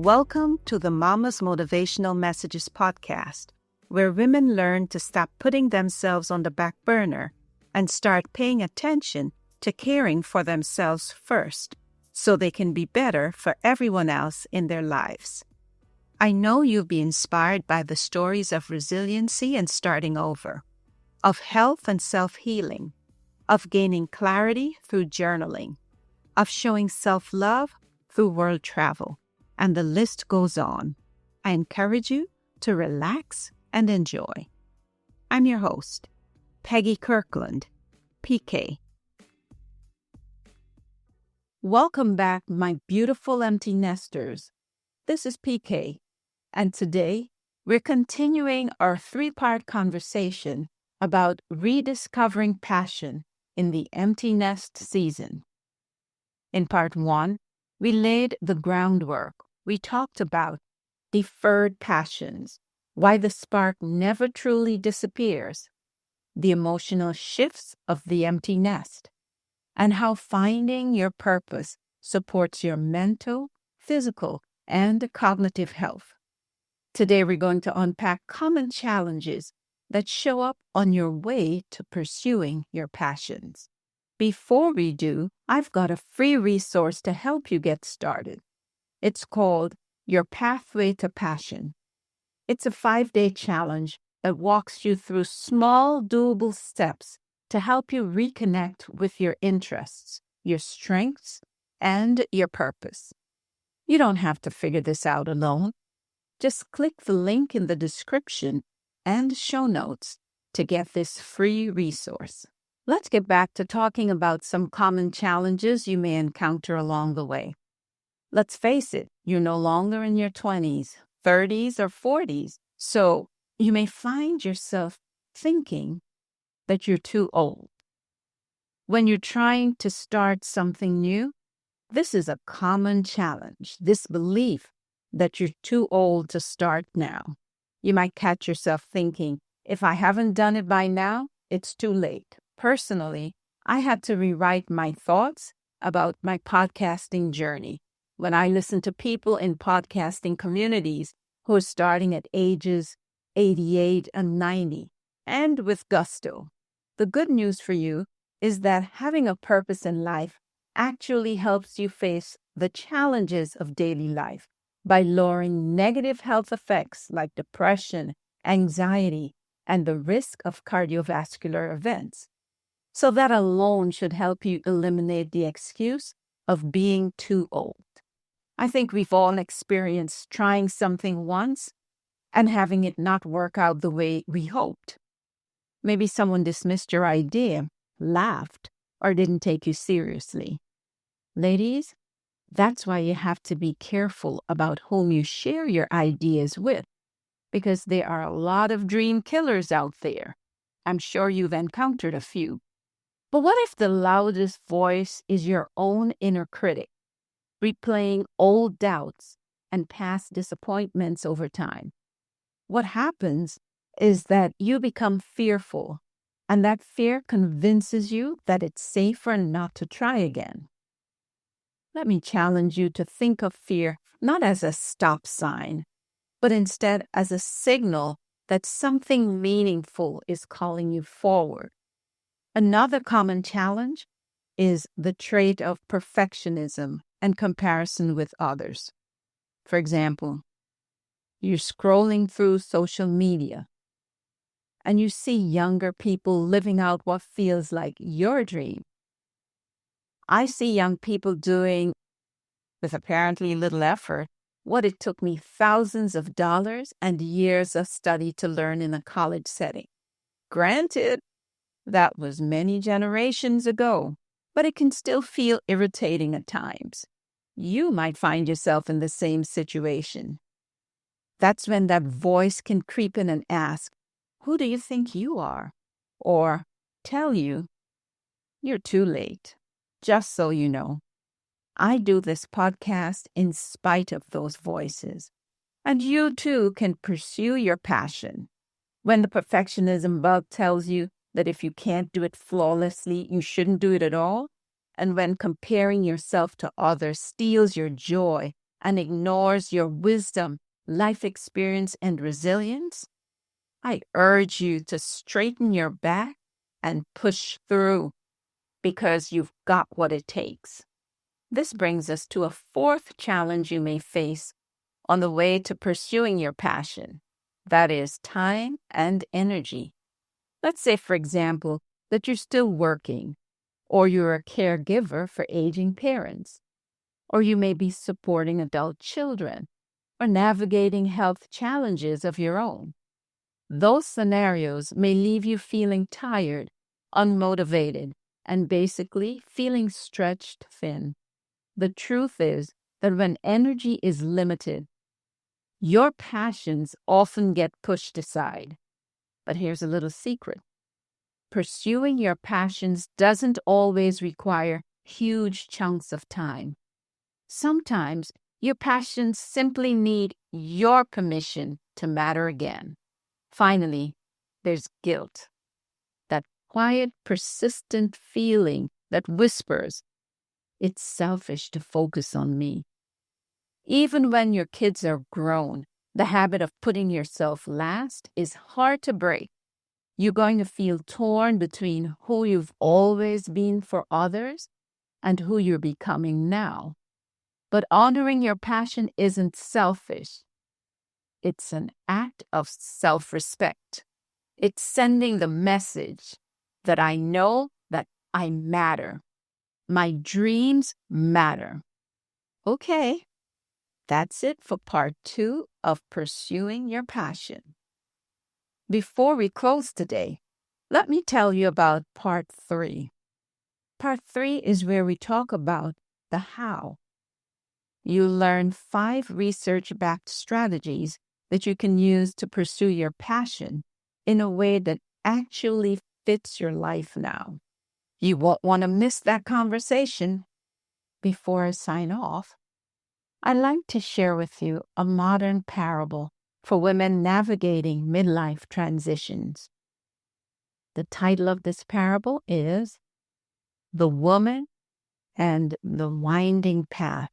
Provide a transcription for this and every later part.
Welcome to the Mama's Motivational Messages podcast, where women learn to stop putting themselves on the back burner and start paying attention to caring for themselves first so they can be better for everyone else in their lives. I know you'll be inspired by the stories of resiliency and starting over, of health and self-healing, of gaining clarity through journaling, of showing self-love through world travel, and the list goes on. I encourage you to relax and enjoy. I'm your host, Peggy Kirkland, PK. Welcome back, my beautiful empty nesters. This is PK, and today we're continuing our three-part conversation about rediscovering passion in the empty nest season. In part 1, we laid the groundwork. We talked about deferred passions, why the spark never truly disappears, the emotional shifts of the empty nest, and how finding your purpose supports your mental, physical, and cognitive health. Today, we're going to unpack common challenges that show up on your way to pursuing your passions. Before we do, I've got a free resource to help you get started. It's called Your Pathway to Passion. It's a 5-day challenge that walks you through small, doable steps to help you reconnect with your interests, your strengths, and your purpose. You don't have to figure this out alone. Just click the link in the description and show notes to get this free resource. Let's get back to talking about some common challenges you may encounter along the way. Let's face it, you're no longer in your 20s, 30s, or 40s, so you may find yourself thinking that you're too old. When you're trying to start something new, this is a common challenge, this belief that you're too old to start now. You might catch yourself thinking, if I haven't done it by now, it's too late. Personally, I had to rewrite my thoughts about my podcasting journey when I listen to people in podcasting communities who are starting at ages 88 and 90, and with gusto. The good news for you is that having a purpose in life actually helps you face the challenges of daily life by lowering negative health effects like depression, anxiety, and the risk of cardiovascular events. So that alone should help you eliminate the excuse of being too old. I think we've all experienced trying something once and having it not work out the way we hoped. Maybe someone dismissed your idea, laughed, or didn't take you seriously. Ladies, that's why you have to be careful about whom you share your ideas with, because there are a lot of dream killers out there. I'm sure you've encountered a few. But what if the loudest voice is your own inner critic, replaying old doubts and past disappointments over time? What happens is that you become fearful, and that fear convinces you that it's safer not to try again. Let me challenge you to think of fear not as a stop sign, but instead as a signal that something meaningful is calling you forward. Another common challenge is the trait of perfectionism and comparison with others. For example, you're scrolling through social media and you see younger people living out what feels like your dream. I see young people doing, with apparently little effort, what it took me thousands of dollars and years of study to learn in a college setting. Granted, that was many generations ago, but it can still feel irritating at times. You might find yourself in the same situation. That's when that voice can creep in and ask, who do you think you are? Or tell you, you're too late. Just so you know, I do this podcast in spite of those voices. And you too can pursue your passion. When the perfectionism bug tells you that if you can't do it flawlessly, you shouldn't do it at all, and when comparing yourself to others steals your joy and ignores your wisdom, life experience, and resilience, I urge you to straighten your back and push through because you've got what it takes. This brings us to a fourth challenge you may face on the way to pursuing your passion. That is time and energy. Let's say, for example, that you're still working, or you're a caregiver for aging parents, or you may be supporting adult children, or navigating health challenges of your own. Those scenarios may leave you feeling tired, unmotivated, and basically feeling stretched thin. The truth is that when energy is limited, your passions often get pushed aside. But here's a little secret. Pursuing your passions doesn't always require huge chunks of time. Sometimes your passions simply need your permission to matter again. Finally, there's guilt. That quiet, persistent feeling that whispers, "It's selfish to focus on me." Even when your kids are grown, the habit of putting yourself last is hard to break. You're going to feel torn between who you've always been for others and who you're becoming now. But honoring your passion isn't selfish. It's an act of self-respect. It's sending the message that I know that I matter. My dreams matter. Okay, that's it for part 2 of Pursuing Your Passion. Before we close today, let me tell you about part 3. Part 3 is where we talk about the how. You learn 5 research-backed strategies that you can use to pursue your passion in a way that actually fits your life now. You won't want to miss that conversation. Before I sign off, I'd like to share with you a modern parable for women navigating midlife transitions. The title of this parable is The Woman and the Winding Path.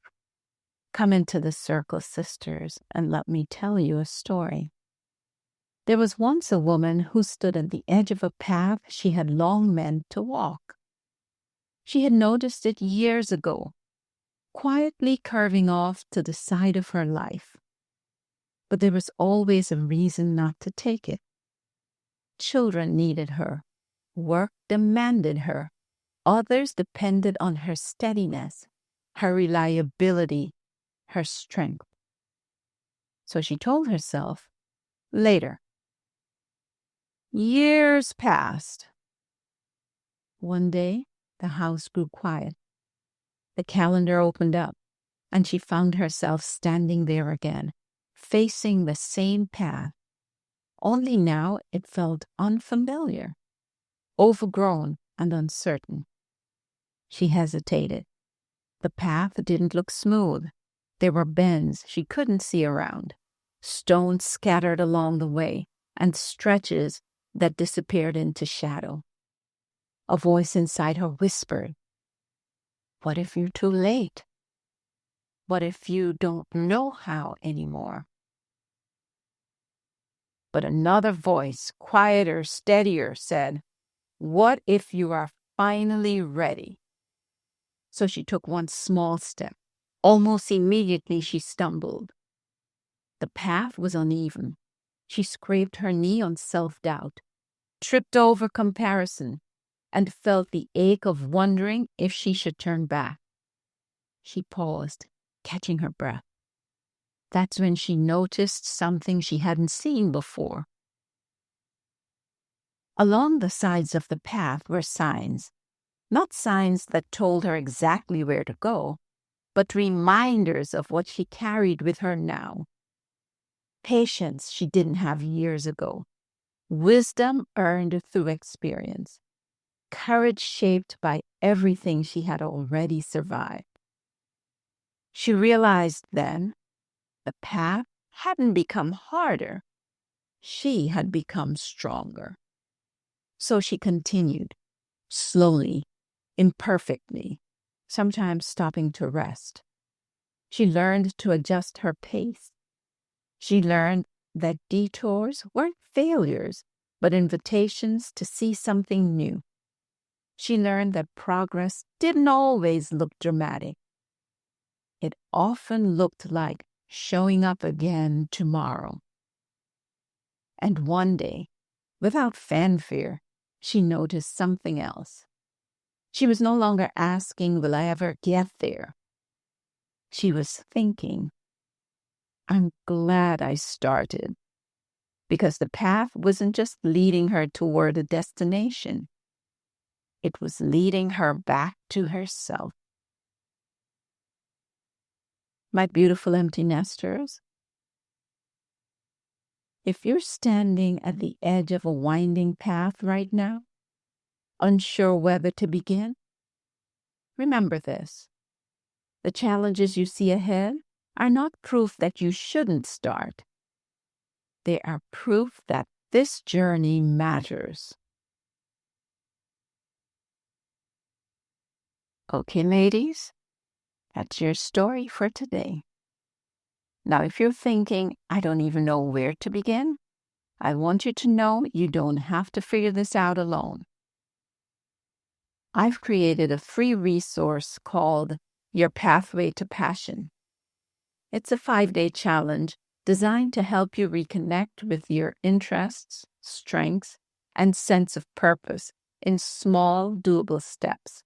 Come into the circle, sisters, and let me tell you a story. There was once a woman who stood at the edge of a path she had long meant to walk. She had noticed it years ago, quietly curving off to the side of her life. But there was always a reason not to take it. Children needed her. Work demanded her. Others depended on her steadiness, her reliability, her strength. So she told herself, later. Years passed. One day, the house grew quiet. The calendar opened up, and she found herself standing there again, facing the same path. Only now it felt unfamiliar, overgrown, and uncertain. She hesitated. The path didn't look smooth. There were bends she couldn't see around, stones scattered along the way, and stretches that disappeared into shadow. A voice inside her whispered, "What if you're too late? What if you don't know how anymore?" But another voice, quieter, steadier, said, "What if you are finally ready?" So she took one small step. Almost immediately she stumbled. The path was uneven. She scraped her knee on self-doubt, tripped over comparison, and felt the ache of wondering if she should turn back. She paused, catching her breath. That's when she noticed something she hadn't seen before. Along the sides of the path were signs, not signs that told her exactly where to go, but reminders of what she carried with her now. Patience she didn't have years ago. Wisdom earned through experience. Courage shaped by everything she had already survived. She realized then the path hadn't become harder. She had become stronger. So she continued, slowly, imperfectly, sometimes stopping to rest. She learned to adjust her pace. She learned that detours weren't failures, but invitations to see something new. She learned that progress didn't always look dramatic. It often looked like showing up again tomorrow. And one day, without fanfare, she noticed something else. She was no longer asking, will I ever get there? She was thinking, I'm glad I started, because the path wasn't just leading her toward a destination. It was leading her back to herself. My beautiful empty nesters, if you're standing at the edge of a winding path right now, unsure whether to begin, remember this. The challenges you see ahead are not proof that you shouldn't start. They are proof that this journey matters. Okay, ladies, that's your story for today. Now, if you're thinking, I don't even know where to begin, I want you to know you don't have to figure this out alone. I've created a free resource called Your Pathway to Passion. It's a 5-day challenge designed to help you reconnect with your interests, strengths, and sense of purpose in small, doable steps.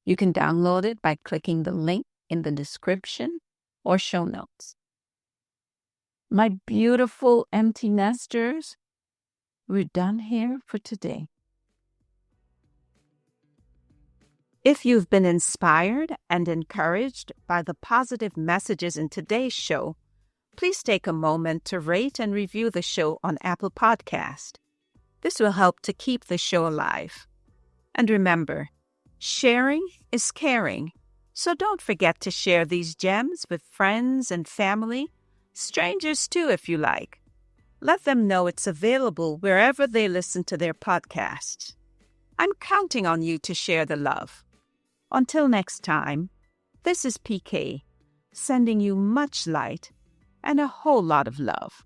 You can download it by clicking the link in the description or show notes. My beautiful empty nesters, we're done here for today. If you've been inspired and encouraged by the positive messages in today's show, please take a moment to rate and review the show on Apple Podcast. This will help to keep the show alive. And remember, sharing is caring, so don't forget to share these gems with friends and family, strangers too if you like. Let them know it's available wherever they listen to their podcasts. I'm counting on you to share the love. Until next time, this is PK, sending you much light and a whole lot of love.